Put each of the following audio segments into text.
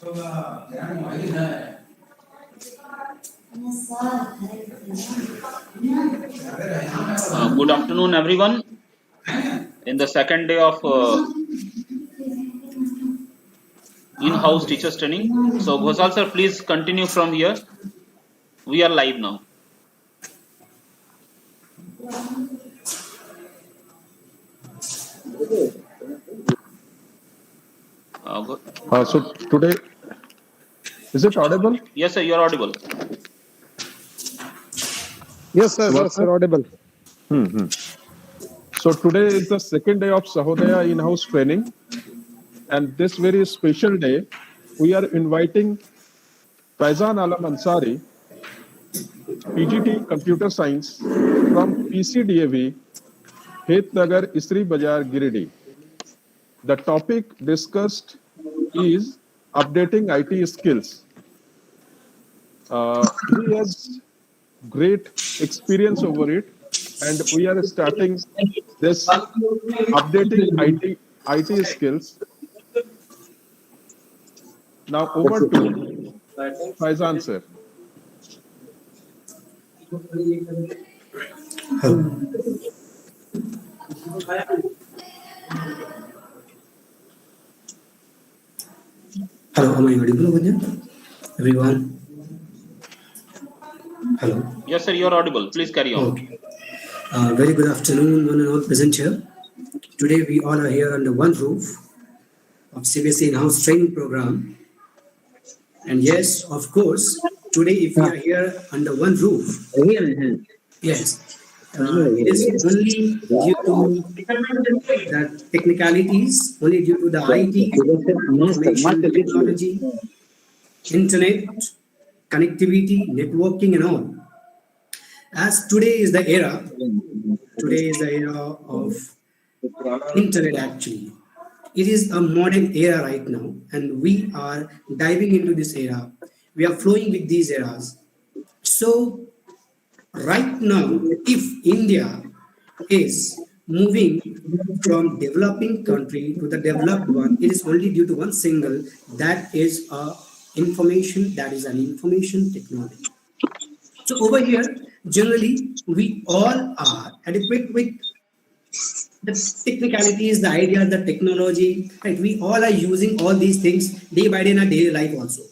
Good afternoon, everyone. In the second day of in-house teachers training. So, Ghosal sir, please continue from here. We are live now. So today, is it audible? Yes, sir, you are audible. Yes, sir. Yes, sir, audible. So today is the second day of Sahodaya in-house training, and this very special day, we are inviting Faizan Alam Ansari, PGT Computer Science from PCDAV, Hetnagar, Isri Bazaar, Giridih. The topic discussed is updating IT skills. He has great experience over it, and we are starting this updating IT skills. Now over to Faizan sir. Hello, am I audible over there? Everyone? Hello? Yes, sir, you are audible. Please carry on. Okay. Very good afternoon, one and all present here. Today we all are here under one roof of CBSE in-house training program. And yes, of course, today if we are here under one roof, yes, it is only due to the technicalities, only due to the IT, information technology, internet, connectivity, networking and all. As today is the era of internet actually. It is a modern era right now, and we are diving into this era. We are flowing with these eras. So right now, if India is moving from developing country to the developed one, it is only due to one single, that is an information technology. So over here, generally, we all are adequate with the technicalities, the ideas, the technology, right? We all are using all these things day by day in our daily life also.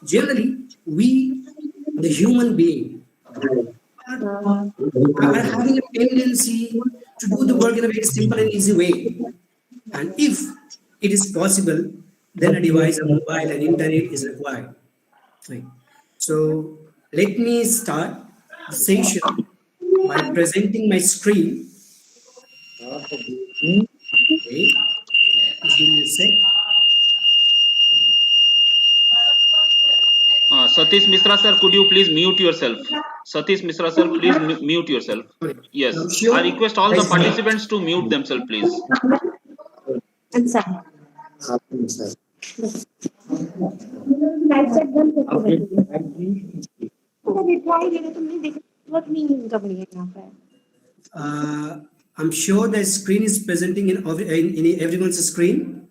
Generally, we, the human being, are having a tendency to do the work in a very simple and easy way. And if it is possible, then a device, a mobile, and internet is required. Right. So let me start the session by presenting my screen. Okay. Just give me a sec. Satish Misra sir, could you please mute yourself? Satish Misra sir, please mute yourself. Yes, I request all the participants to mute themselves, please. I'm sure the screen is presenting in everyone's screen.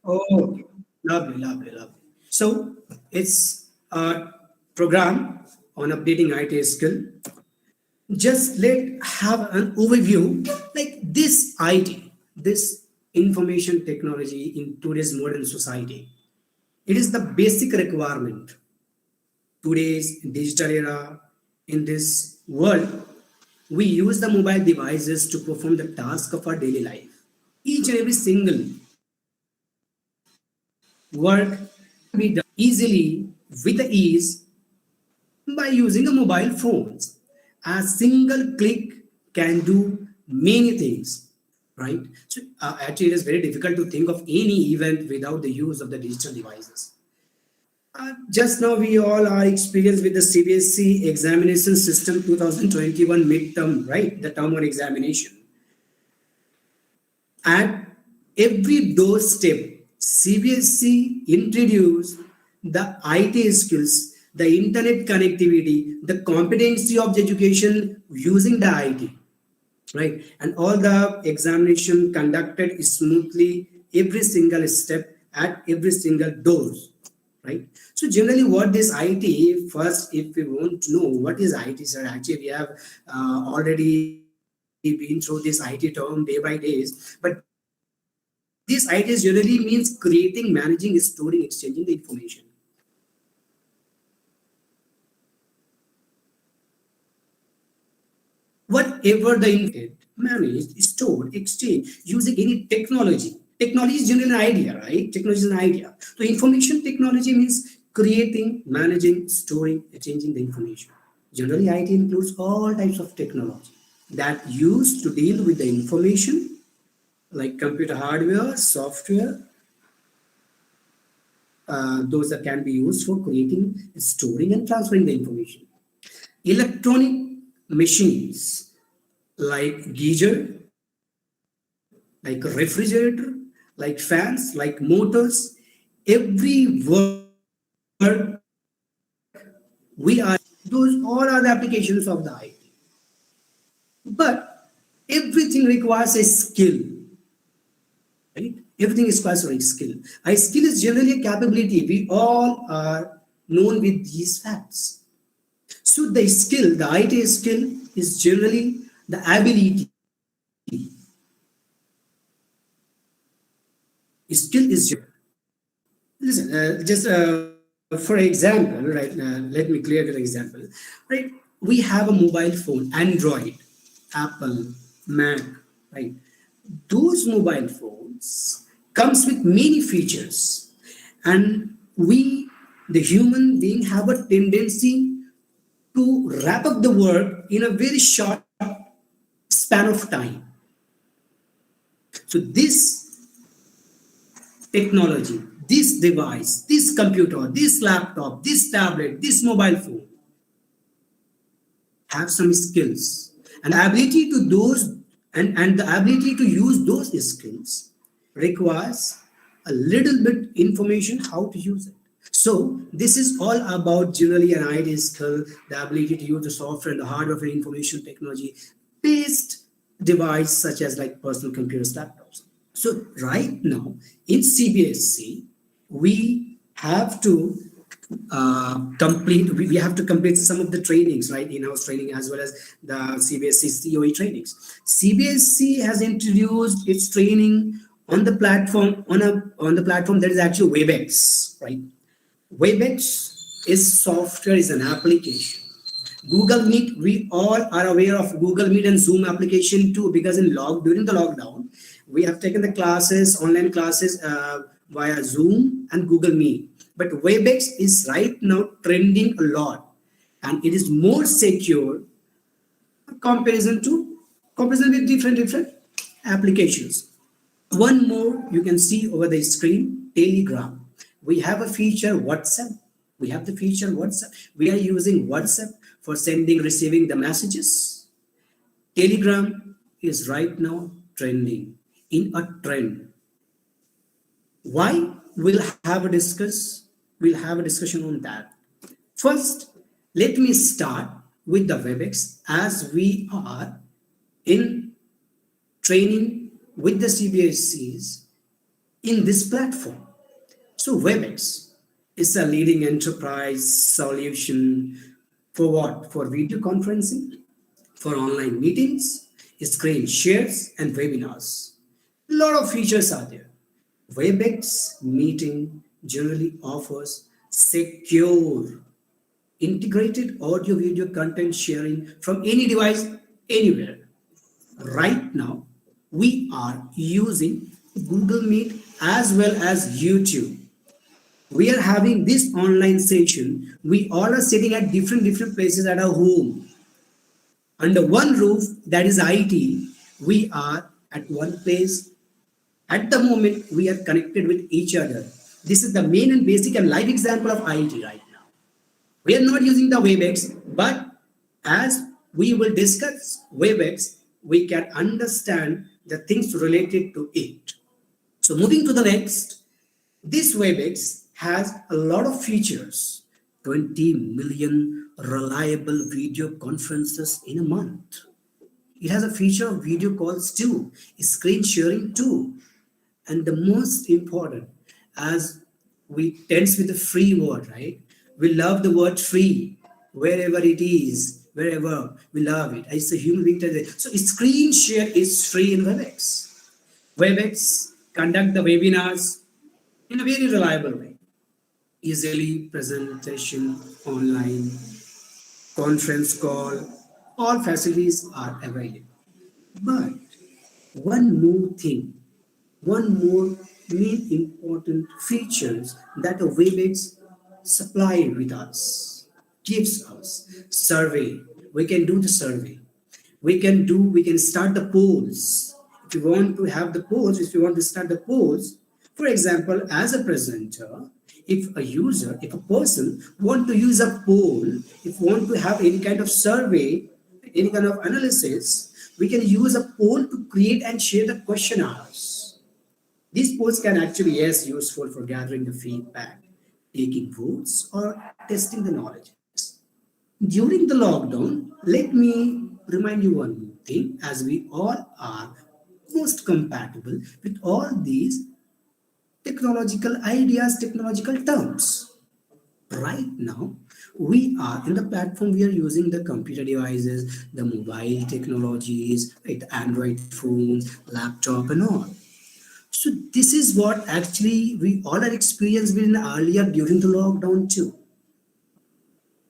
Oh, lovely. So it's a program on updating IT skill. Just have an overview like this IT, this information technology in today's modern society. It is the basic requirement. Today's digital era, in this world, we use the mobile devices to perform the task of our daily life. Each and every single work can be done easily with ease by using a mobile phones. A single click can do many things, right? So actually, it is very difficult to think of any event without the use of the digital devices. Just now, we all are experienced with the CBSE examination system 2021 midterm, right? The term one examination. At every doorstep, CBSE introduced the IT skills, the internet connectivity, the competency of the education using the IT, right? And all the examination conducted smoothly every single step at every single door, right? So generally what this IT, first, if we want to know what is IT, sir, actually we have already been through this IT term day by days, but this IT generally means creating, managing, storing, exchanging the information. Whatever the input, managed, stored, exchanged using any technology. Technology is generally an idea, right? Technology is an idea. So information technology means creating, managing, storing, exchanging the information. Generally, IT includes all types of technology that used to deal with the information, like computer hardware, software, those that can be used for creating, storing, and transferring the information. Electronic machines like geyser, like refrigerator, like fans, like motors, every work we are, those all are the applications of the IT. But everything requires a skill, right? Everything requires a skill. A skill is generally a capability. We all are known with these facts. So the skill, the IT skill is generally the ability. Skill is listen, just for example, right? Let me clear the example, right? We have a mobile phone, Android, Apple, Mac, right? Those mobile phones comes with many features, and we, the human being, have a tendency to wrap up the work in a very short span of time. So this technology, this device, this computer, this laptop, this tablet, this mobile phone have some skills, and the ability to those and the ability to use those skills requires a little bit information how to use it. So this is all about generally an IT skill, the ability to use the software and the hardware for information technology based device such as like personal computers, laptops. So right now in CBSE, we have to we have to complete some of the trainings, right? In-house training as well as the CBSE COE trainings. CBSE has introduced its training on the platform on the platform that is actually Webex, right? Webex is software, is an application. Google Meet, we all are aware of Google Meet and Zoom application too, because during the lockdown, we have taken the classes, online classes via Zoom and Google Meet. But Webex is right now trending a lot, and it is more secure comparison with different applications. One more you can see over the screen, Telegram. We have a feature WhatsApp. We have the feature WhatsApp. We are using WhatsApp for sending, receiving the messages. Telegram is right now trending, in a trend. Why? We'll have a discussion on that. First, let me start with the Webex, as we are in training with the CBSEs in this platform. So Webex is a leading enterprise solution for what? For video conferencing, for online meetings, screen shares, and webinars. A lot of features are there. Webex meeting generally offers secure, integrated audio-video content sharing from any device, anywhere. Right now, we are using Google Meet as well as YouTube. We are having this online session. We all are sitting at different places at our home. Under one roof, that is IT, we are at one place. At the moment, we are connected with each other. This is the main and basic and live example of IT right now. We are not using the Webex, but as we will discuss Webex, we can understand the things related to it. So moving to the next, this Webex has a lot of features. 20 million reliable video conferences in a month. It has a feature of video calls too, screen sharing too. And the most important, as we tense with the free word, right? We love the word free wherever it is, wherever we love it. It's a human being. So screen share is free in Webex. Webex conduct the webinars in a very reliable way. Easily presentation online, conference call, all facilities are available. But one more thing, one more main important features that a Webex supply with us, gives us survey. We can do the survey. We can start the polls. If you want to have the polls, if you want to start the polls, for example, as a presenter, if a person want to use a poll, if want to have any kind of survey, any kind of analysis, we can use a poll to create and share the questionnaires. These polls can actually, yes, useful for gathering the feedback, taking votes, or testing the knowledge. During the lockdown, let me remind you one more thing, as we all are most compatible with all these technological ideas, technological terms. Right now, we are in the platform, we are using the computer devices, the mobile technologies, right, Android phones, laptop and all. So this is what actually we all are experiencing earlier during the lockdown too.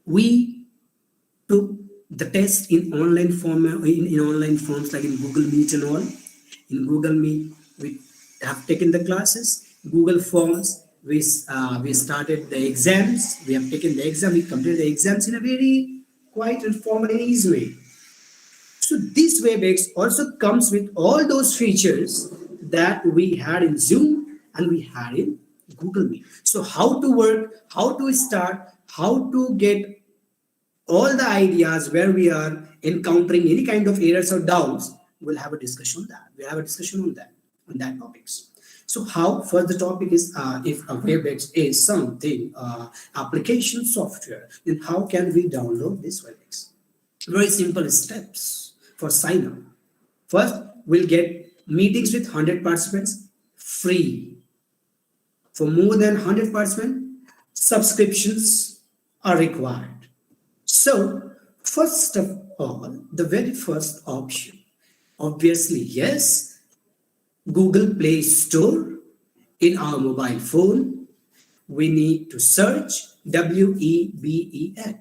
We took the test in online form, in online forms like in Google Meet and all. In Google Meet, we have taken the classes. Google Forms, we started the exams. We have taken the exam. We completed the exams in a very quiet and formal and easy way. So this Webex also comes with all those features that we had in Zoom and we had in Google Meet. So how to work, how to start, how to get all the ideas where we are encountering any kind of errors or doubts, we'll have a discussion on that. We'll have a discussion on that topics. So how, first the topic is, if a Webex is something, application software, then how can we download this Webex? Very simple steps for sign up. First, we'll get meetings with 100 participants free. For more than 100 participants, subscriptions are required. So, first of all, the very first option, obviously, yes, Google Play Store in our mobile phone. We need to search Webex.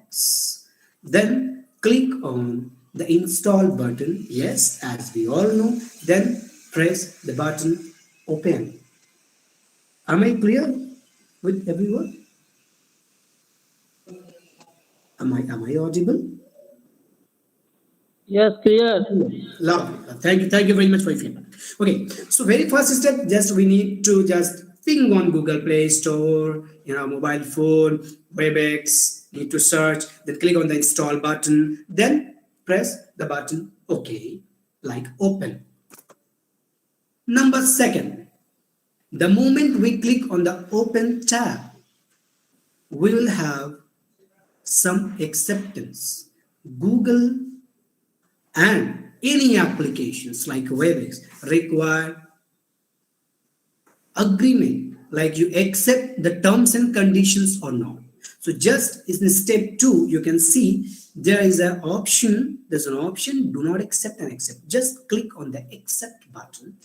Then click on the install button. Yes, as we all know, then press the button open. Am I clear with everyone? Am I audible? Yes, clear. Lovely. Thank you very much for your feedback. Okay, so very first step, just we need to just ping on Google Play Store, mobile phone, Webex, need to search, then click on the install button, then press the button OK, like open. Number second, the moment we click on the open tab, we will have some acceptance. Google and any applications like Webex require agreement, like you accept the terms and conditions or not. So just in step 2, you can see there's an option, do not accept and accept. Just click on the accept button.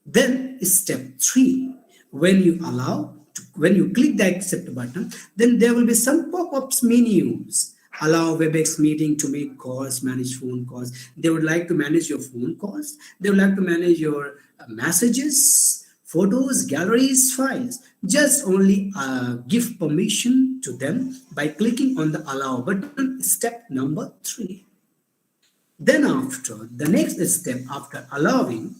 Then step 3, when you click the accept button, then there will be some pop-ups menus. Allow Webex meeting to make calls, manage phone calls. They would like to manage your phone calls. They would like to manage your messages, photos, galleries, files. Just only give permission to them by clicking on the allow button, step number 3. Then after, the next step after allowing,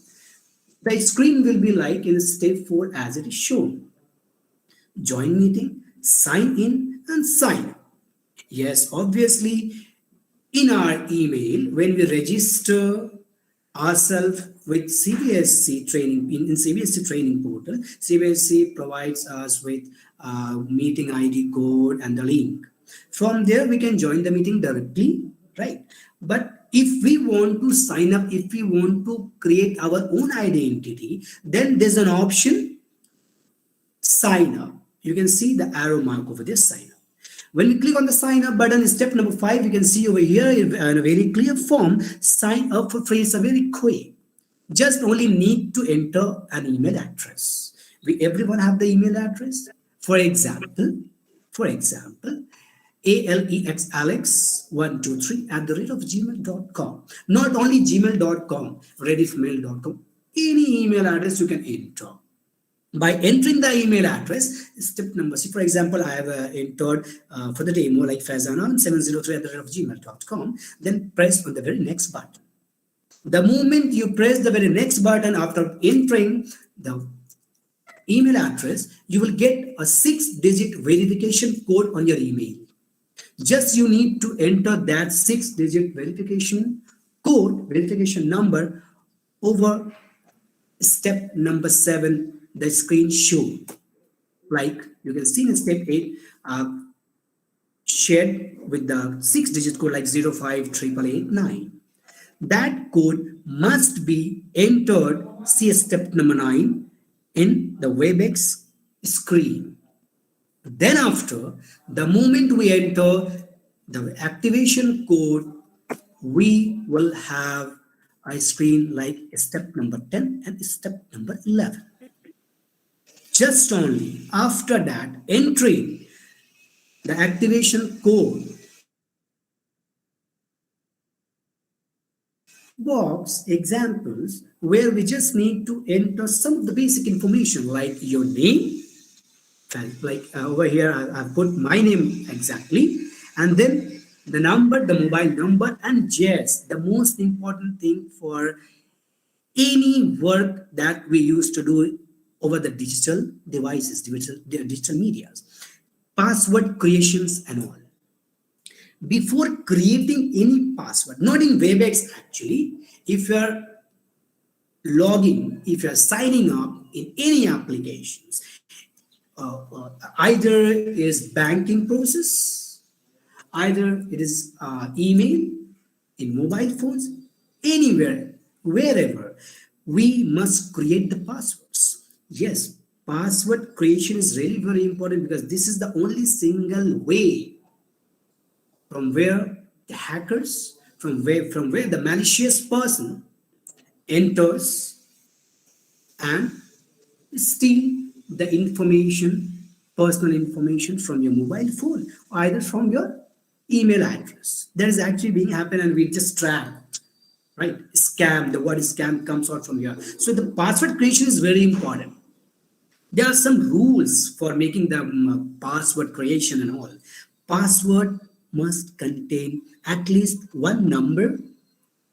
the screen will be like in step 4 as it is shown. Join meeting, sign in and sign up. Yes, obviously, in our email, when we register ourselves with CBSE training, in CBSE training portal, CBSE provides us with meeting ID code and the link. From there, we can join the meeting directly, right? But If we want to sign up, if we want to create our own identity, then there's an option, sign up. You can see the arrow mark over there, sign up. When we click on the sign up button, step number 5, you can see over here in a very clear form, sign up for free. It's a very quick. Just only need to enter an email address. Everyone have the email address. For example, alexalex123@gmail.com. Not only gmail.com, rediffmail.com. Any email address you can enter. By entering the email address, step number, see, for example, I have entered for the demo like faizana703@gmail.com. Then press on the very next button. The moment you press the very next button after entering the email address, you will get a 6-digit verification code on your email. Just you need to enter that 6-digit verification code, verification number over step number 7, the screen show. Like you can see in step 8, shared with the 6-digit code like 058889. That code must be entered, see step number 9, in the Webex screen. Then after, the moment we enter the activation code, we will have a screen like step number 10 and step number 11. Just only after that, entering the activation code box examples where we just need to enter some of the basic information like your name, like over here I've put my name exactly, and then the number, the mobile number, and yes, the most important thing for any work that we used to do over the digital devices, digital medias, password creations and all. Before creating any password, not in Webex actually, if you are logging, if you are signing up in any applications, either is banking process, either it is email, in mobile phones, anywhere, wherever, we must create the passwords. Yes, password creation is really very important because this is the only single way from where the hackers, from where the malicious person enters and steal the information, personal information from your mobile phone, either from your email address. That is actually being happened and we just track, right? Scam, the word scam comes out from here. So the password creation is very important. There are some rules for making the password creation and all. Password must contain at least one number,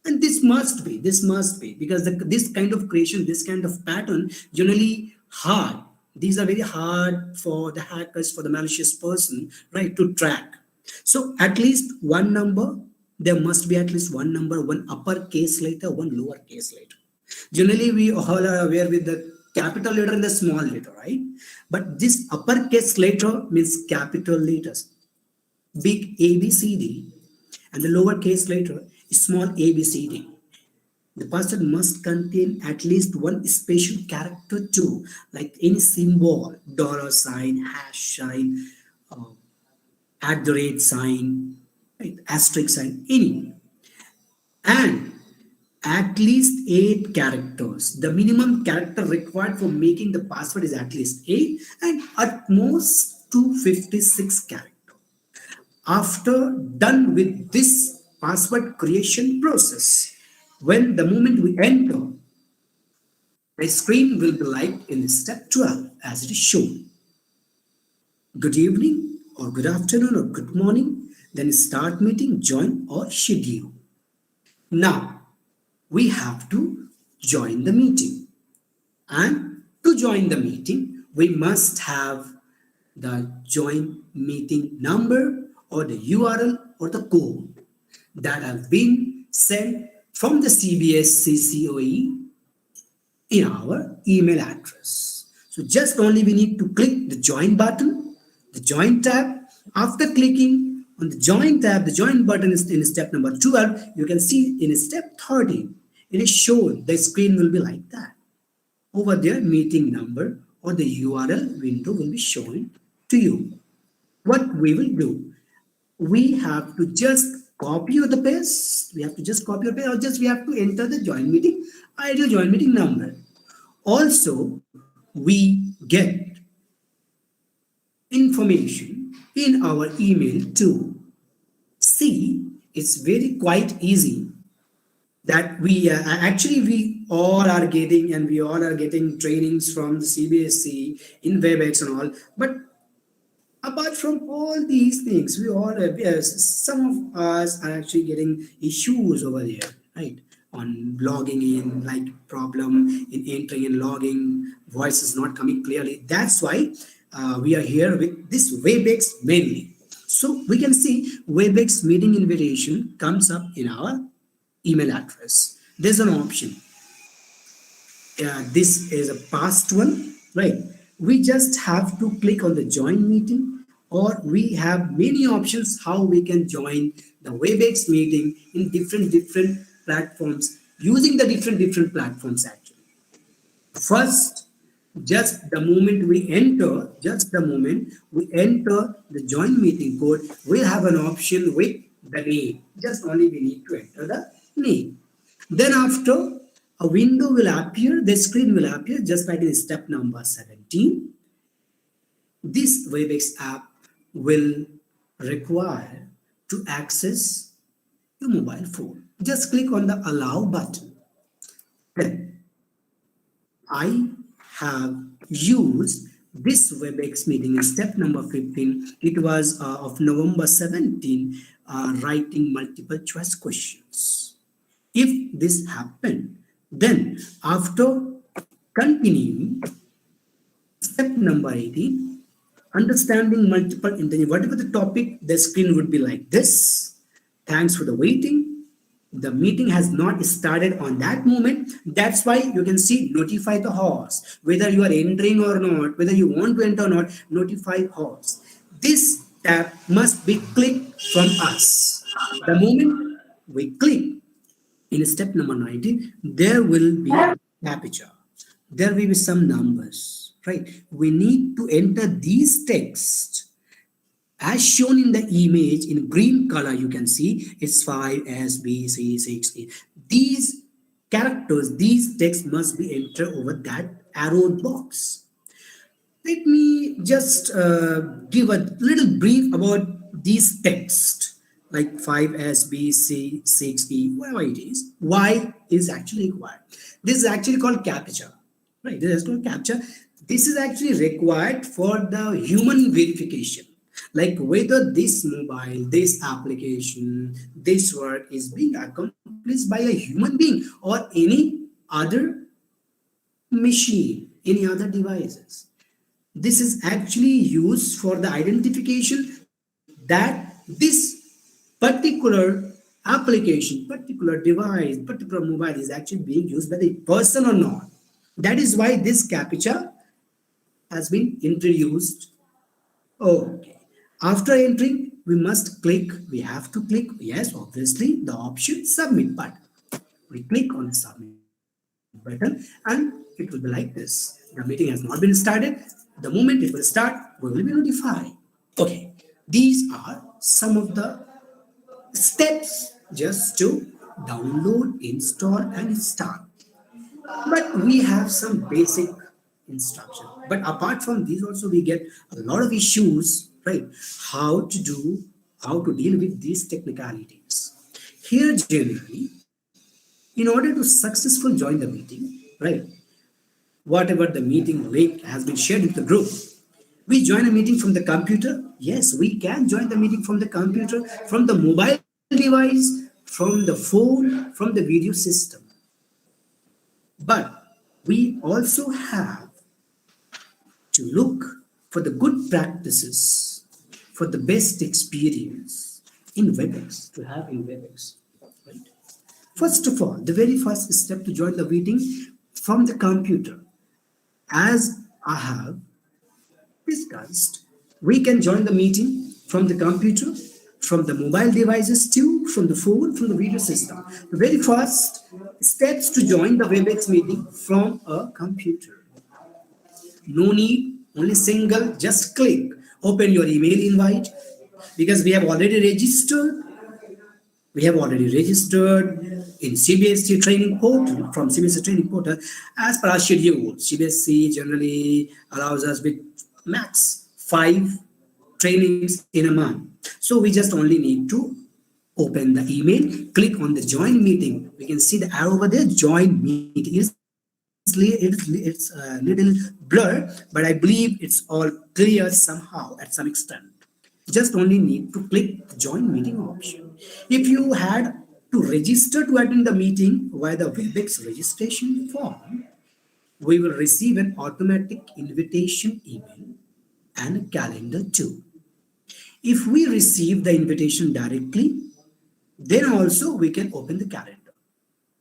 and this must be because this kind of creation, this kind of pattern generally hard. These are very hard for the hackers, for the malicious person, right, to track. So at least one number, there must be at least one number, one uppercase letter, one lowercase letter. Generally, we all are aware with the capital letter and the small letter, right? But this uppercase letter means capital letters, big ABCD, and the lowercase letter is small ABCD. The password must contain at least one special character too, like any symbol, $sign, hash sign, @ sign, right, asterisk sign, any. And at least 8 characters. The minimum character required for making the password is at least 8 and at most 256 characters. After done with this password creation process, when the moment we enter, the screen will be like in step 12 as it is shown. Good evening or good afternoon or good morning, then start meeting, join or schedule. Now, we have to join the meeting. And to join the meeting, we must have the join meeting number or the URL or the code that have been sent from the CBSE COE in our email address. So just only we need to click the join button, the join tab. After clicking, On the join tab, the join button is in step number 12. You can see in step 13, it is shown. The screen will be like that. Over there, meeting number or the URL window will be shown to you. What we will do, we have to just copy or the paste. We have to just copy or paste, or just we have to enter the join meeting, ideal join meeting number. Also, we get information in our email too. See, it's very quite easy that we all are getting, and we all are getting trainings from the CBSE in Webex and all. But apart from all these things, we all some of us are actually getting issues over there, right? On logging in, like problem in entering and logging, voice is not coming clearly. That's why we are here with this Webex mainly. So we can see Webex meeting invitation comes up in our email address. There's an option. This is a past one, right? We just have to click on the join meeting, or we have many options how we can join the Webex meeting in different platforms, using the different platforms actually. First, just the moment we enter the join meeting code, we'll have an option with the name. Just only we need to enter the name. Then after, a window will appear, the screen will appear just like in step number 17. This Webex app will require to access your mobile phone. Just click on the allow button. Then I have used this Webex meeting in step number 15. It was of November 17, writing multiple choice questions. If this happened, then after continuing step number 18, understanding multiple interview, whatever the topic, the screen would be like this. Thanks for the waiting. The meeting has not started on that moment. That's why you can see notify the host, whether you are entering or not, whether you want to enter or not, notify host. This tab must be clicked from us. The moment we click in step number 19, there will be a captcha. There will be some numbers, right? We need to enter these texts as shown in the image in green color. You can see it's 5 S B C 60. These characters, these texts must be entered over that arrowed box. Let me just give a little brief about these texts, like 5 S B C 6E, whatever it is. Why is actually required? This is actually called captcha, right? This is called captcha. This is actually required for the human verification, like whether this mobile, this application, this work is being accomplished by a human being or any other machine, any other devices. This is actually used for the identification that this particular application, particular device, particular mobile is actually being used by the person or not. That is why this captcha has been introduced. Okay. After entering, we have to click, yes, obviously, the option submit button. We click on the submit button and it will be like this. The meeting has not been started. The moment it will start, we will be notified. Okay. These are some of the steps just to download, install, and start. But we have some basic instruction. But apart from these, also we get a lot of issues, right? How to deal with these technicalities. Here, generally, in order to successfully join the meeting, right? Whatever the meeting link has been shared with the group, we join a meeting from the computer. Yes, we can join the meeting from the computer, from the mobile device, from the phone, from the video system. But we also have to look for the good practices, for the best experience in Webex, to have in Webex. Right? First of all, the very first step to join the meeting from the computer, as I have discussed, we can join the meeting from the computer, from the mobile devices to from the phone, from the video system. The very first steps to join the Webex meeting from a computer. No need, only single, just click. Open your email invite because we have already registered. We have already registered in CBSE training portal, from CBSE training portal, as per our schedule. CBSE generally allows us with max 5 trainings in a month. So we just only need to open the email, click on the join meeting. We can see the arrow over there, join meeting. It's a little blur, but I believe it's all clear somehow at some extent. Just only need to click the join meeting option. If you had to register to attend the meeting via the Webex registration form, we will receive an automatic invitation email and a calendar too. If we receive the invitation directly, then also we can open the calendar.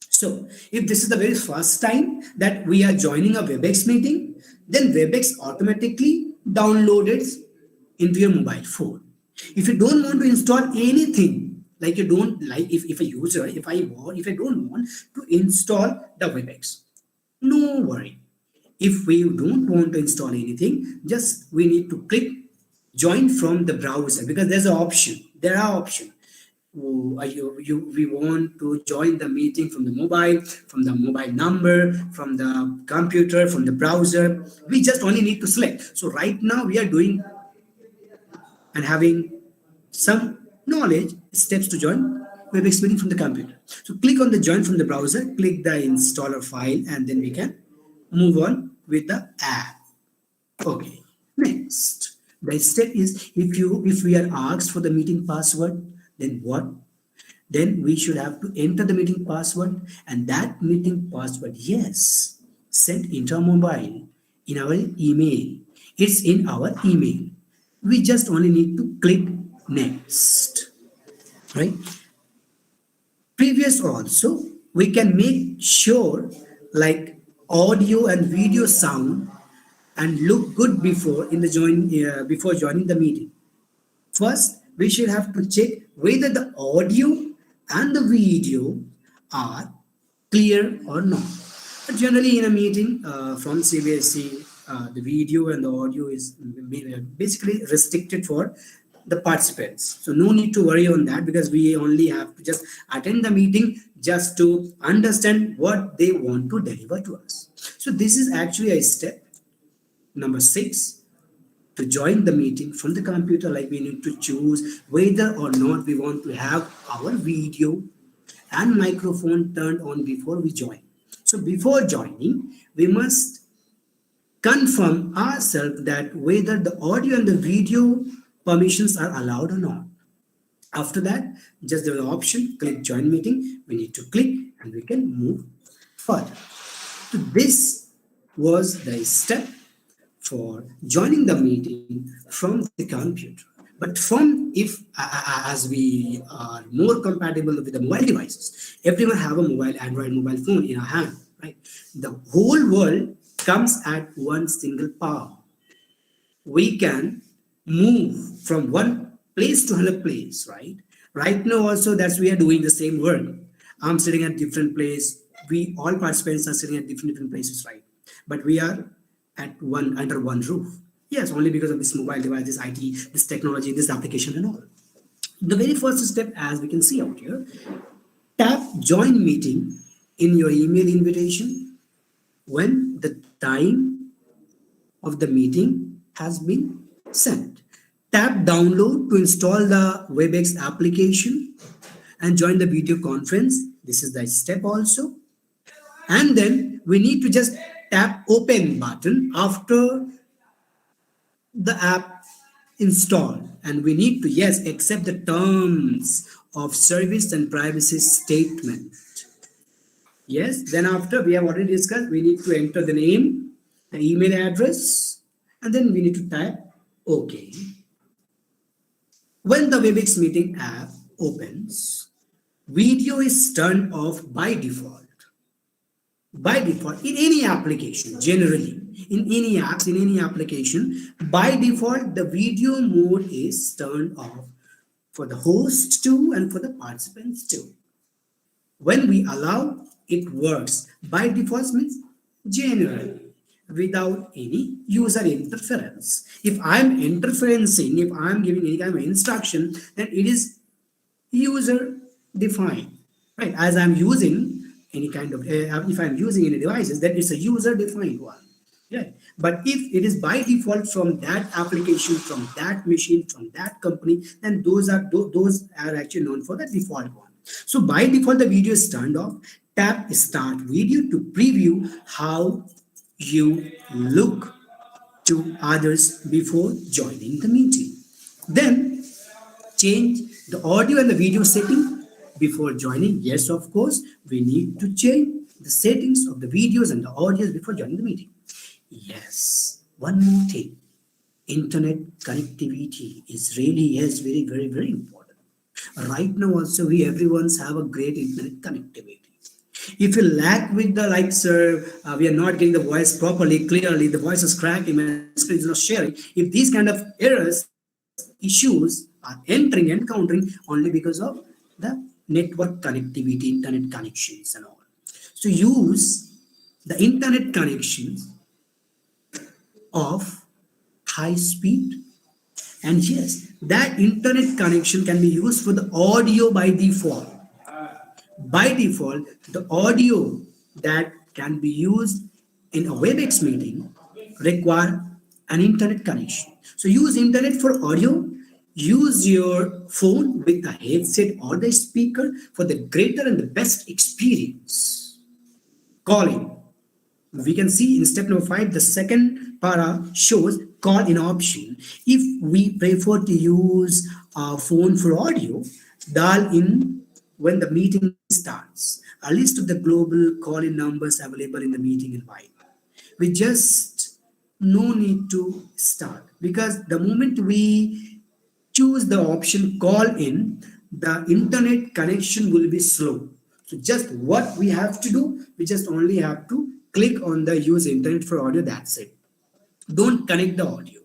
So if this is the very first time that we are joining a Webex meeting, then Webex automatically downloads into your mobile phone. If you don't want to install anything, like you don't like, if a user, if I don't want to install the Webex, no worry. If we don't want to install anything, just we need to click join from the browser, because there's an option. There are options. We want to join the meeting from the mobile number, from the computer, from the browser. We just only need to select. So right now we are doing and having some knowledge steps to join Webex meeting from the computer. So click on the join from the browser, click the installer file, and then we can move on with the app. Okay, next. The step is, if we are asked for the meeting password, then what? Then we should have to enter the meeting password, and that meeting password, yes, sent into our mobile in our email. It's in our email. We just only need to click next, right? Previous also, we can make sure like audio and video sound and look good before joining the meeting. First, we should have to check whether the audio and the video are clear or not. But generally in a meeting from CBSE, the video and the audio is basically restricted for the participants. So no need to worry on that, because we only have to just attend the meeting just to understand what they want to deliver to us. So this is actually a step number 6 to join the meeting from the computer. Like, we need to choose whether or not we want to have our video and microphone turned on before we join. So before joining, we must confirm ourselves that whether the audio and the video permissions are allowed or not. After that, just the option, click join meeting. We need to click and we can move further. So this was the step for joining the meeting from the computer. But as we are more compatible with the mobile devices, everyone have a mobile, Android mobile phone in our hand, right? The whole world comes at one single power. We can move from one place to another place, right? Right now also, that's we are doing the same work. I'm sitting at different place. We all participants are sitting at different places, right? But we are under one roof. Yes, only because of this mobile device, this IT, this technology, this application and all. The very first step, as we can see out here, tap join meeting in your email invitation when the time of the meeting has been sent. Tap download to install the Webex application and join the video conference. This is the step also. And then we need to just tap open button after the app installed, and we need to, yes, accept the terms of service and privacy statement. Yes, then after we have already discussed, we need to enter the name, the email address, and then we need to type OK. When the Webex meeting app opens, video is turned off by default. By default, in any application, generally, in any apps, in any application, by default, the video mode is turned off for the host too and for the participants too. When we allow, it works by default, means generally without any user interference. If I'm interferencing, if I'm giving any kind of instruction, then it is user defined, right? As I'm using any kind of, if I'm using any devices, then it's a user defined one. Yeah. But if it is by default from that application, from that machine, from that company, then those are actually known for the default one. So by default, the video is turned off. Tap Start Video to preview how you look to others before joining the meeting. Then change the audio and the video setting before joining. Yes, of course, we need to change the settings of the videos and the audios before joining the meeting. Yes, one more thing. Internet connectivity is really very, very, very important. Right now also everyone's have a great internet connectivity. If you lack with the like, sir, we are not getting the voice properly, clearly, the voice is cracking, my screen is not sharing. If these kind of errors, issues are encountering only because of the network connectivity, internet connections and all. So use the internet connections of high speed, and yes, that internet connection can be used for the audio by default. By default, the audio that can be used in a Webex meeting require an internet connection. So use internet for audio, use your phone with a headset or the speaker for the greater and the best experience. Calling. We can see in step number 5, the second para shows call in option. If we prefer to use our phone for audio, dial in when the meeting starts. A list of the global call-in numbers available in the meeting invite. We just no need to start, because the moment we choose the option call in, the internet connection will be slow. So just what we have to do, we just only have to click on the use internet for audio, that's it. Don't connect the audio.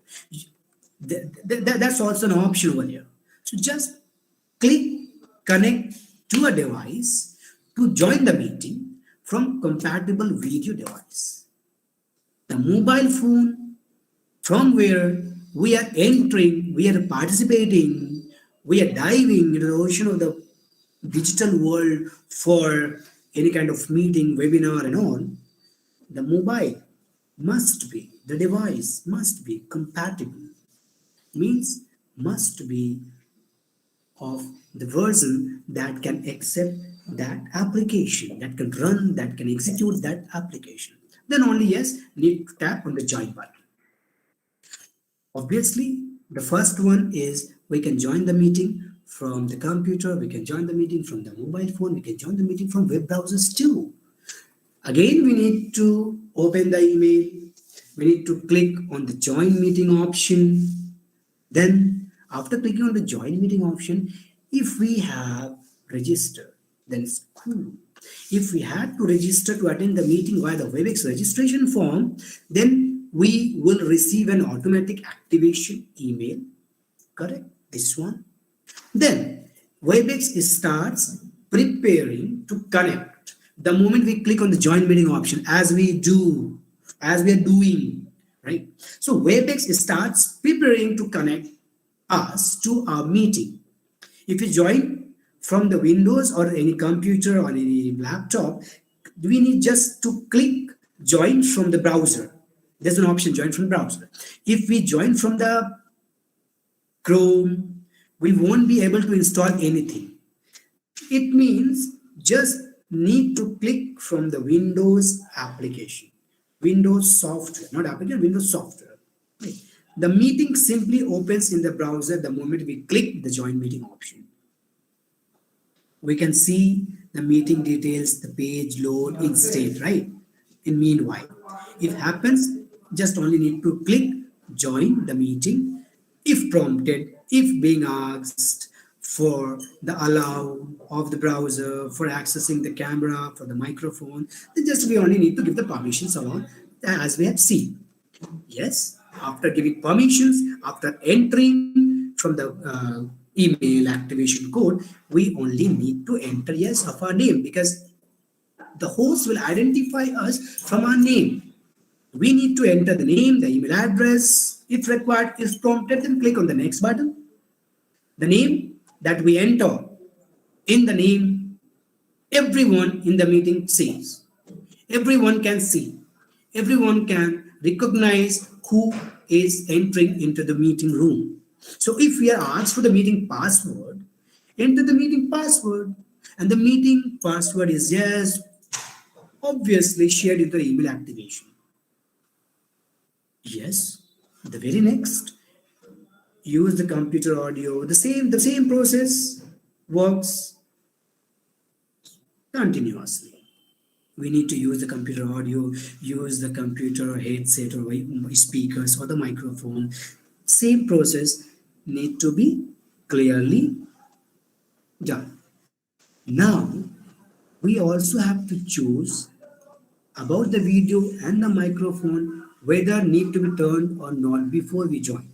That's also an option over here. So just click connect to a device to join the meeting from compatible video device. The mobile phone from where we are entering, we are participating, we are diving into the ocean of the digital world for any kind of meeting, webinar and all. The mobile must be, the device must be compatible, means must be of the version that can accept that application, that can run, that can execute that application. Then only, yes, need to tap on the join button. Obviously, the first one is we can join the meeting from the computer, we can join the meeting from the mobile phone, we can join the meeting from web browsers too. Again, we need to open the email, we need to click on the join meeting option. Then after clicking on the join meeting option, if we have registered, then it's cool. If we had to register to attend the meeting via the Webex registration form, then we will receive an automatic activation email, correct? This one. Then Webex starts preparing to connect. The moment we click on the join meeting option, as we are doing, right? So Webex starts preparing to connect us to our meeting. If you join from the Windows or any computer or any laptop, we need just to click join from the browser. There's an option join from the browser. If we join from the Chrome, we won't be able to install anything. It means just need to click from the Windows application, Windows software, not application, Windows software. Okay. The meeting simply opens in the browser the moment we click the join meeting option. We can see the meeting details, the page load in state, right? In meanwhile, if happens, just only need to click join the meeting. If prompted, if being asked for the allow of the browser, for accessing the camera, for the microphone, then just we only need to give the permissions along as we have seen. Yes, after giving permissions, after entering from the email activation code, we only need to enter yes of our name, because the host will identify us from our name. We need to enter the name, the email address. If required, if prompted, then click on the next button. The name that we enter, in the name, everyone in the meeting sees. Everyone can see. Everyone can recognize who is entering into the meeting room. So if we are asked for the meeting password, enter the meeting password, and the meeting password is yes, obviously shared in the email activation. Yes, the very next, use the computer audio. The same process works continuously. We need to use the computer audio, use the computer headset or speakers or the microphone. Same process need to be clearly done. Now, we also have to choose about the video and the microphone, whether need to be turned or not before we join.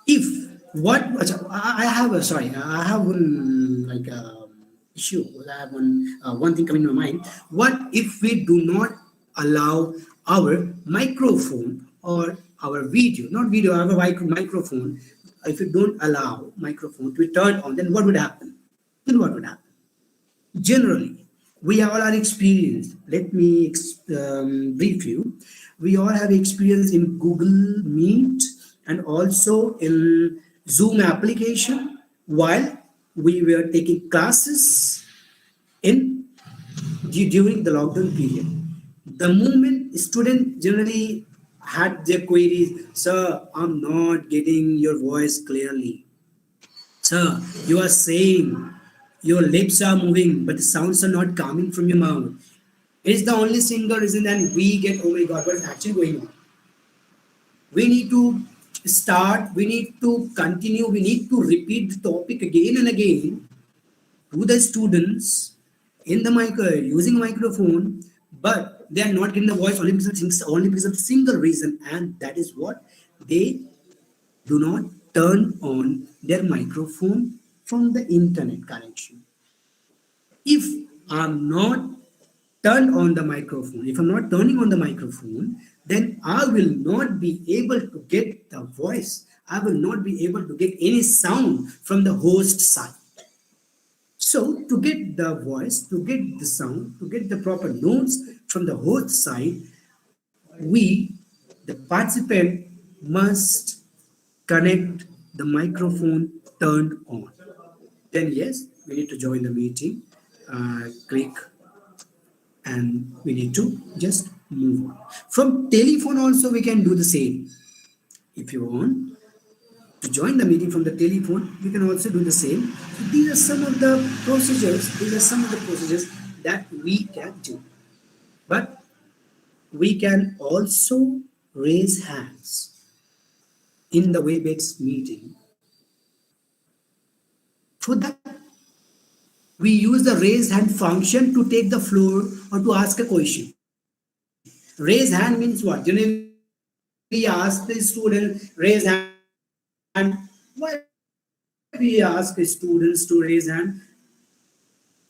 If what I have a sorry, I have one issue. I have one thing coming to my mind. What if we do not allow our microphone or our video, not video, our microphone? If we don't allow microphone to be turned on, then what would happen? Generally, we all are experienced. Let me brief you. We all have experience in Google Meet and also in Zoom application while we were taking classes in during the lockdown period. The moment students generally had their queries, sir, I'm not getting your voice clearly. Sir, you are saying your lips are moving, but the sounds are not coming from your mouth. It's the only single reason, and we get, oh my God, what is actually going on? We need to start, we need to continue, we need to repeat the topic again and again to the students in the using microphone, but they are not getting the voice only because of a single reason, and that is what they do not turn on their microphone from the internet connection. If I'm not turned on the microphone, if I'm not turning on the microphone, then I will not be able to get the voice. I will not be able to get any sound from the host side. So to get the voice, to get the sound, to get the proper notes from the host side, we, the participant, must connect the microphone turned on. Then yes, we need to join the meeting, click, and we need to just move on. From telephone also we can do the same. If you want to join the meeting from the telephone, you can also do the same. So these are some of the procedures. That we can do. But we can also raise hands in the Webex meeting. For that, we use the raise hand function to take the floor or to ask a question. Raise hand means what? Generally, we ask the student raise hand. Why we ask the students to raise hand?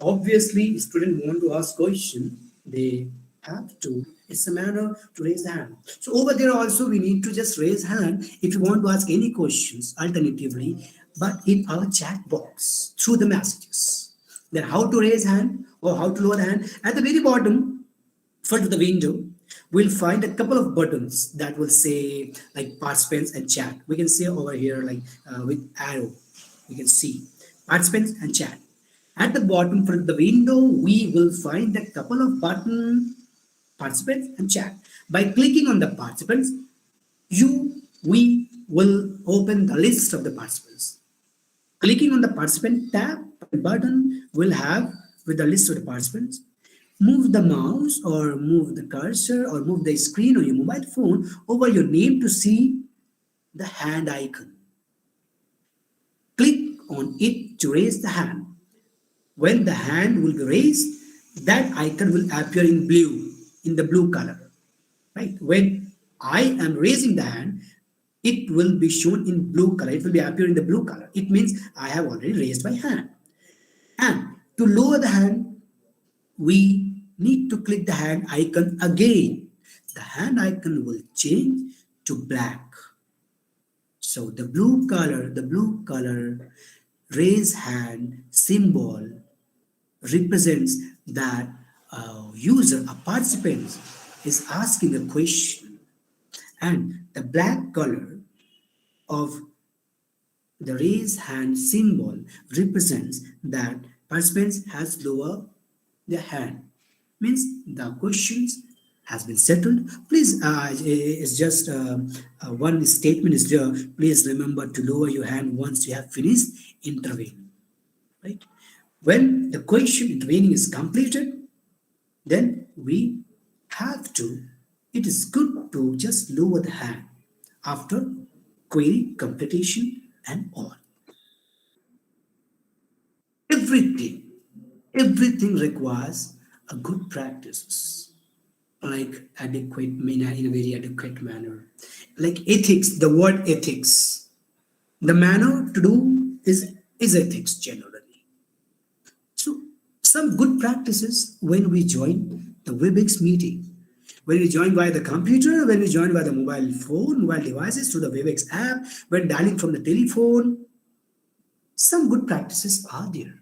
Obviously, students want to ask question. They have to. It's a manner to raise the hand. So over there also we need to just raise hand if you want to ask any questions. Alternatively, but in our chat box through the messages. Then how to raise hand or how to lower the hand. At the very bottom, front of the window, we'll find a couple of buttons that will say like participants and chat. We can see over here like with arrow. We can see participants and chat. At the bottom front of the window, we will find a couple of buttons, participants and chat. By clicking on the participants, we will open the list of the participants. Clicking on the participant tab button will have with the list of the participants. Move the mouse or move the cursor or move the screen on your mobile phone over your name to see the hand icon. Click on it to raise the hand. When the hand will be raised, that icon will appear in blue, in the blue color. Right? When I am raising the hand, it will be shown in blue color. It will be appear in the blue color. It means I have already raised my hand. And to lower the hand, we need to click the hand icon again. The hand icon will change to black. So the blue color raise hand symbol represents that a user, a participant is asking a question, and the black color of the raise hand symbol represents that participants has lower their hand, means the questions has been settled. Please, it's just one statement is there. Please remember to lower your hand once you have finished intervening. Right? When the question intervening is completed, then we have to. It is good to just lower the hand after query completion and all. Everything requires a good practices, like adequate manner, in a very adequate manner, like ethics. The word ethics, the manner to do is ethics generally. So some good practices when we join the Webex meeting, when we join via the computer, when we join via the mobile phone, mobile devices through the Webex app, when dialing from the telephone, some good practices are there.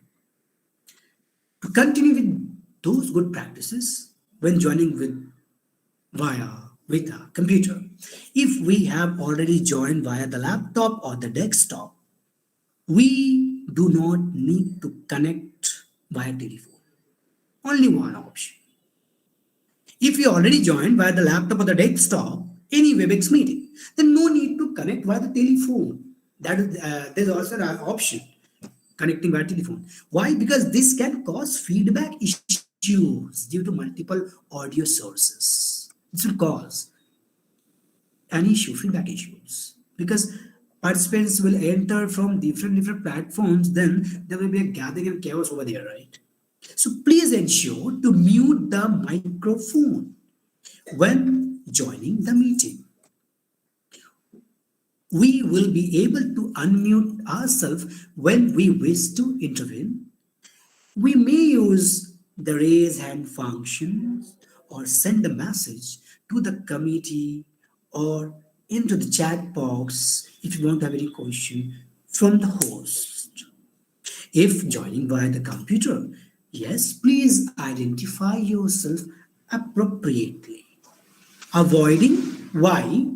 To continue with those good practices when joining with a computer, if we have already joined via the laptop or the desktop, we do not need to connect via telephone. Only one option. If you already joined via the laptop or the desktop, any Webex meeting, then no need to connect via the telephone. That is, there's also an option, connecting via telephone. Why? Because this can cause feedback issues due to multiple audio sources. This will cause an issue, feedback issues, because participants will enter from different platforms. Then there will be a gathering and chaos over there, right? So please ensure to mute the microphone when joining the meeting. We will be able to unmute ourselves when we wish to intervene. We may use the raise hand function or send a message to the committee or into the chat box if you want to have any question from the host. If joining via the computer, yes, please identify yourself appropriately. Avoiding why?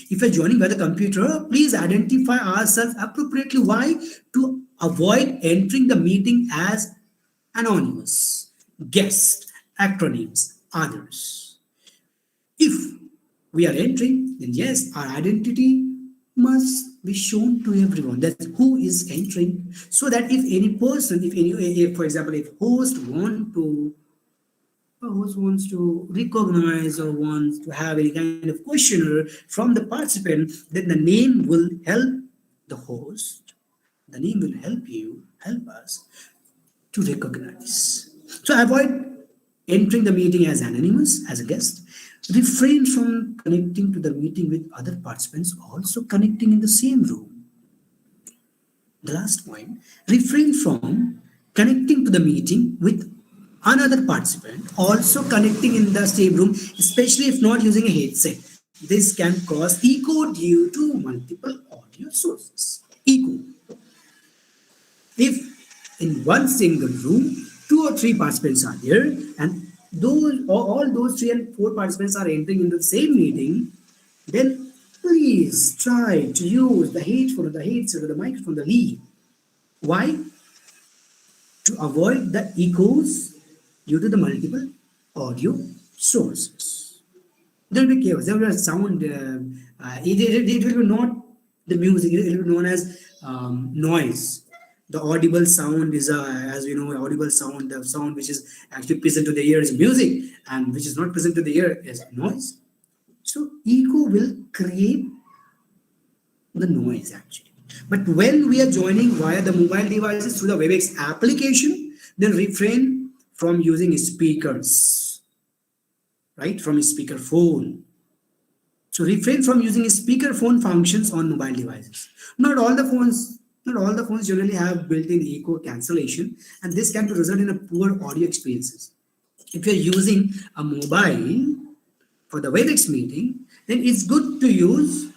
If you're joining by the computer, please identify ourselves appropriately. Why? To avoid entering the meeting as anonymous, guest, acronyms, others. If we are entering, then yes, our identity must be shown to everyone, that who is entering, so that if any person, if for example, if host wants to recognize or wants to have any kind of questionnaire from the participant, then the name will help the host. The name will help us to recognize. So avoid entering the meeting as anonymous, as a guest. Refrain from connecting to the meeting with other participants also connecting in the same room. The last point, refrain from connecting to the meeting with another participant also connecting in the same room, especially if not using a headset. This can cause echo due to multiple audio sources. Echo. If in one single room, 2 or 3 participants are there, and all those 3 and 4 participants are entering into the same meeting, then please try to use the headphone or the headset or the microphone, the lead. Why? To avoid the echoes due to the multiple audio sources. There will be chaos, there will be a sound, it will be not the music, it will be known as noise. The audible sound is, as we know, audible sound, the sound which is actually present to the ear is music, and which is not present to the ear is noise. So echo will create the noise actually. But when we are joining via the mobile devices through the Webex application, then refrain from using speakers, right, from a speaker phone. So refrain from using speakerphone functions on mobile devices. Not all the phones generally have built-in echo cancellation, and this can result in a poor audio experiences. If you're using a mobile for the Webex meeting, then it's good to use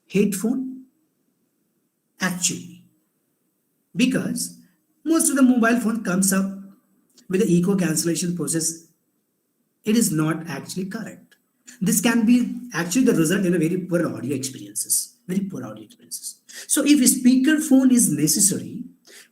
headphone actually, because most of the mobile phone comes up with the echo cancellation process. It is not actually correct. This can be actually the result in a very poor audio experiences. Very poor audio experiences. So if a speakerphone is necessary,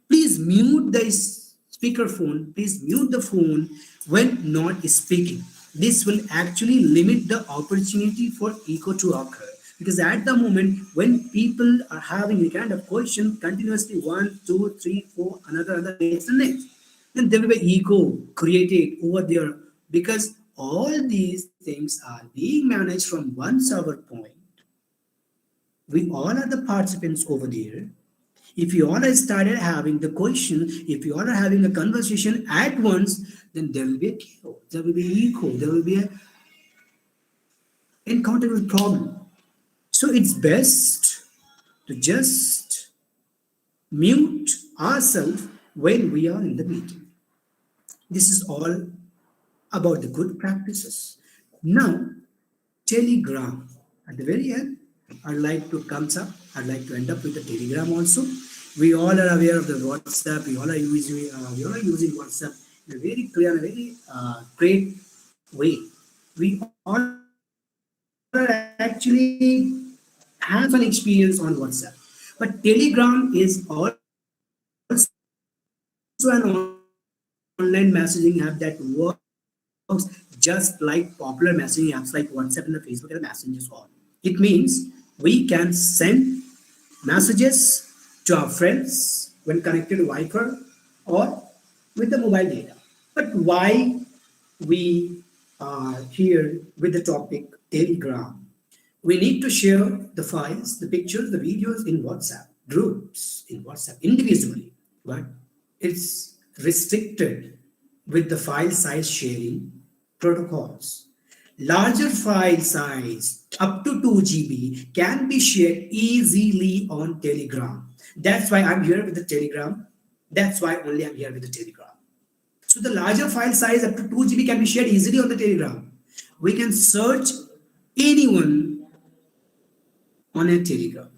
please mute the speakerphone. Please mute the phone when not speaking. This will actually limit the opportunity for echo to occur. Because at the moment when people are having a kind of question continuously 1, 2, 3, 4, another next and next, then there will be echo created over there, because all these things are being managed from one server point. We all are the participants over there. If you all have started having the question, if you all are having a conversation at once, then there will be a chaos, there will be echo, there will be a encounter with problem. So it's best to just mute ourselves when we are in the meeting. This is all about the good practices. Now, Telegram. At the very end, I'd like to end up with the Telegram also. We all are aware of the WhatsApp. We all are using WhatsApp in a very clear and very great way. We all are actually have an experience on WhatsApp. But Telegram is also an online messaging app that works just like popular messaging apps like WhatsApp and the Facebook and the Messengers all. It means we can send messages to our friends when connected to Wi-Fi or with the mobile data. But why we are here with the topic Telegram? We need to share the files, the pictures, the videos in WhatsApp groups, in WhatsApp individually, but it's restricted with the file size sharing protocols. Larger file size up to 2 GB can be shared easily on Telegram. That's why I'm here with the Telegram. That's why only I'm here with the Telegram. So the larger file size up to 2 GB can be shared easily on the Telegram. We can search anyone on a Telegram.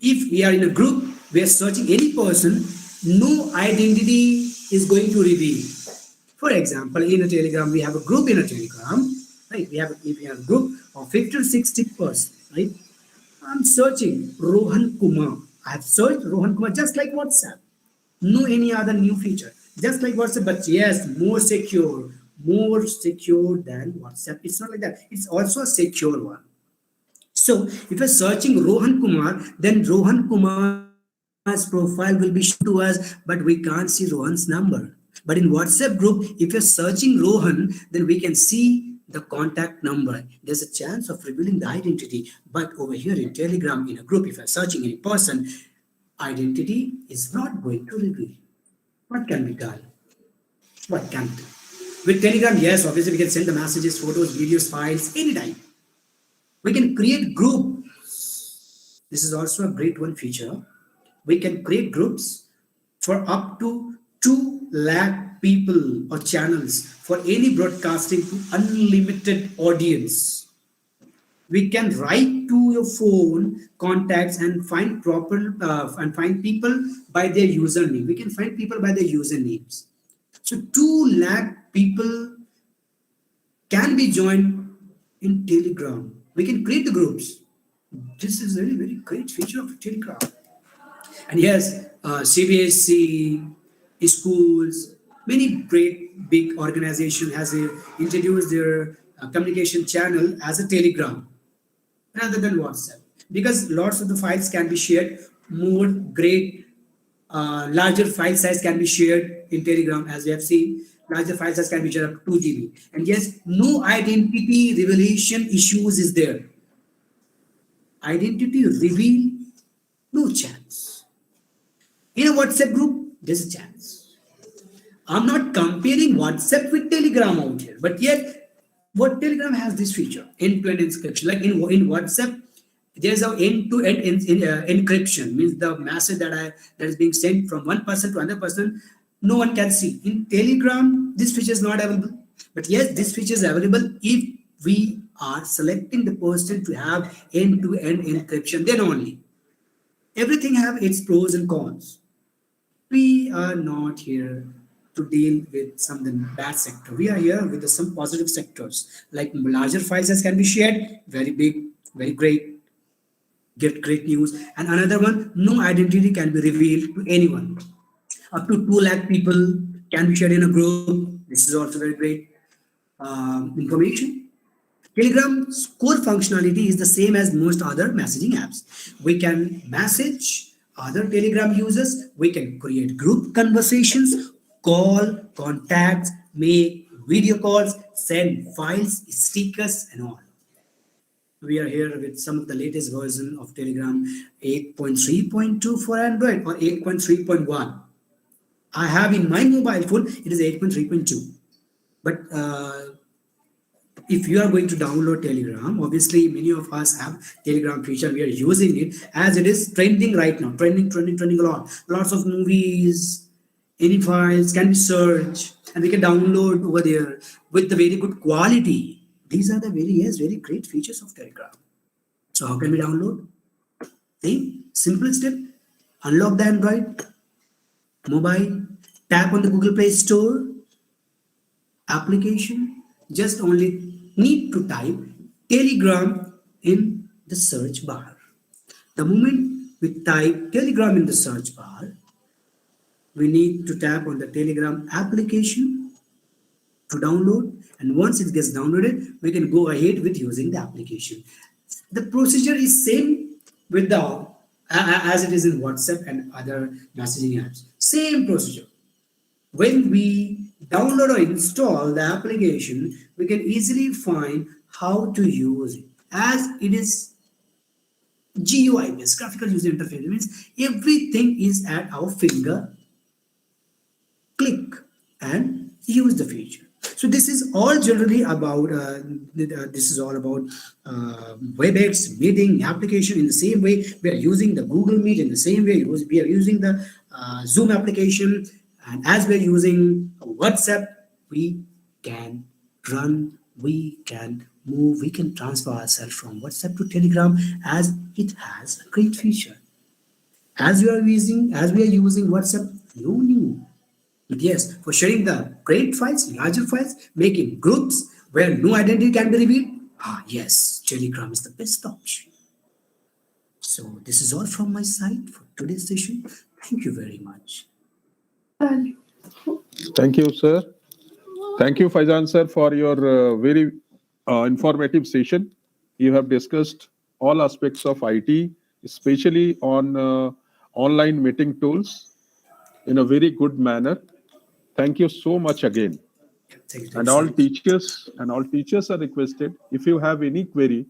If we are in a group, we are searching any person, no identity is going to reveal. For example, in a Telegram, we have a group in a Telegram, right? If we have a group of 50 to 60 persons, right? I'm searching Rohan Kumar. I have searched Rohan Kumar just like WhatsApp. No any other new feature. Just like WhatsApp, but yes, more secure than WhatsApp. It's not like that. It's also a secure one. So if you're searching Rohan Kumar, then Rohan Kumar's profile will be shown to us, but we can't see Rohan's number. But in WhatsApp group, if you're searching Rohan, then we can see the contact number. There's a chance of revealing the identity. But over here in Telegram, in a group, if you're searching any person, identity is not going to reveal. What can be done? What can be done? With Telegram, yes, obviously we can send the messages, photos, videos, files, anytime. We can create groups. This is also a great one feature. We can create groups for up to 2 lakh people or channels for any broadcasting to unlimited audience. We can write to your phone contacts and find people by their username. We can find people by their usernames. So 2 lakh people can be joined in Telegram. We can create the groups. This is a very, very great feature of Telegram. And yes, CBSE, schools, many great big organizations has introduced their communication channel as a Telegram rather than WhatsApp, because lots of the files can be shared. More great, larger file size can be shared in Telegram, as we have seen. Larger file size can be shared up to 2 GB. And yes, no identity revelation issues is there. Identity reveal, no chance. In a WhatsApp group, there's a chance. I'm not comparing WhatsApp with Telegram out here, but yet What Telegram has this feature, end-to-end encryption. Like in WhatsApp, there's a end-to-end encryption, means the message that is being sent from one person to another person, no one can see. In Telegram, this feature is not available. But yes, this feature is available if we are selecting the person to have end-to-end encryption, then only. Everything have its pros and cons. We are not here to deal with some of the bad sector. We are here with some positive sectors, like larger files as can be shared, very big, very great, get great news. And another one, no identity can be revealed to anyone. Up to 2 lakh people can be shared in a group. This is also very great information. Telegram's core functionality is the same as most other messaging apps. We can message other Telegram users, we can create group conversations, call, contact, make video calls, send files, stickers, and all. We are here with some of the latest version of Telegram 8.3.2 for Android or 8.3.1. I have in my mobile phone, it is 8.3.2. But if you are going to download Telegram, obviously many of us have Telegram feature. We are using it as it is trending right now. Trending a lot. Lots of movies, any files can be searched, and we can download over there with the very good quality. These are the very great features of Telegram. So how can we download? See, simple step. Unlock the Android mobile, tap on the Google Play Store application, just only need to type Telegram in the search bar. The moment we type Telegram in the search bar, we need to tap on the Telegram application to download, and once it gets downloaded, we can go ahead with using the application. The procedure is same with the as it is in WhatsApp and other messaging apps. Same procedure. When we download or install the application, we can easily find how to use it, as it is GUI based, graphical user interface. It means everything is at our finger click and use the feature. So this is all generally about Webex meeting application. In the same way we are using the Google Meet, in the same way we are using the Zoom application, and as we are using WhatsApp, we can run, we can move, we can transfer ourselves from WhatsApp to Telegram, as it has a great feature. As we are using WhatsApp, no new. But yes, for sharing the great files, larger files, making groups where no identity can be revealed, yes, Telegram is the best option. So this is all from my side for today's session. Thank you very much. Thank you, sir. Thank you, Faizan sir, for your very informative session. You have discussed all aspects of IT, especially on online meeting tools, in a very good manner. Thank you so much again. Thank you And so all much. teachers are requested, if you have any query,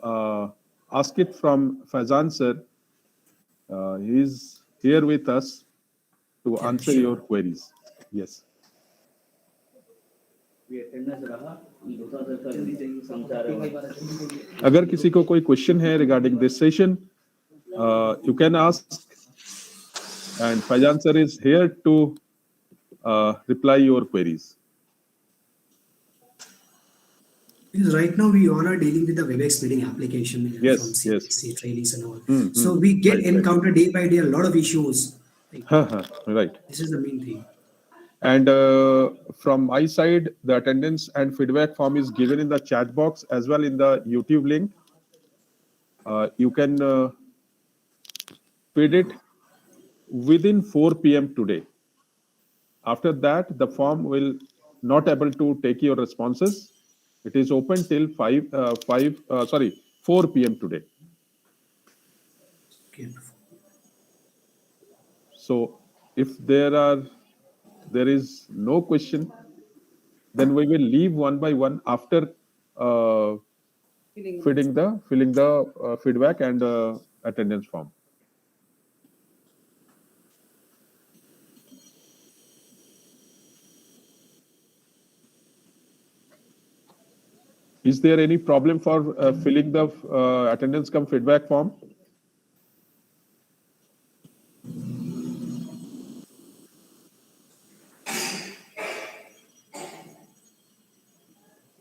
ask it from Faizan sir. He is here with us to answer sure. your queries. Yes. अगर किसी को कोई question है regarding this session, you can ask, and Faizan sir is here to reply your queries. Because right now we all are dealing with the Webex meeting application from Yes, CBSE trainings and all. Hmm, So we get right. encounter day by day a lot of issues. Right. This is the main thing. And from my side, the attendance and feedback form is given in the chat box as well in the YouTube link. You can feed it within 4 p.m. today. After that, the form will not able to take your responses. It is open till 4 p.m. today. Okay. So if there is no question, then we will leave one by one after filling the feedback and attendance form. Is there any problem for filling the attendance cum feedback form?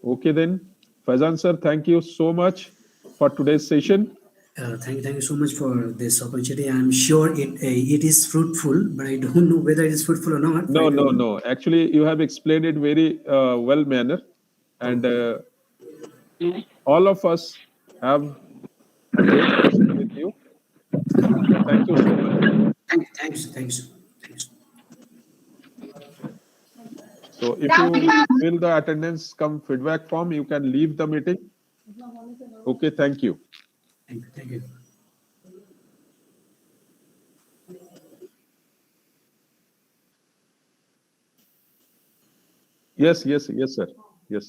Okay then, Faizan sir, thank you so much for today's session. Thank you so much for this opportunity. I'm sure it is fruitful, but I don't know whether it is fruitful or not. No. Actually, you have explained it very well manner, and all of us have a great session with you. Thank you so much. Thanks. So if you fill the attendance cum feedback form, you can leave the meeting. Okay, thank you. Thank you. Yes, sir. Yes.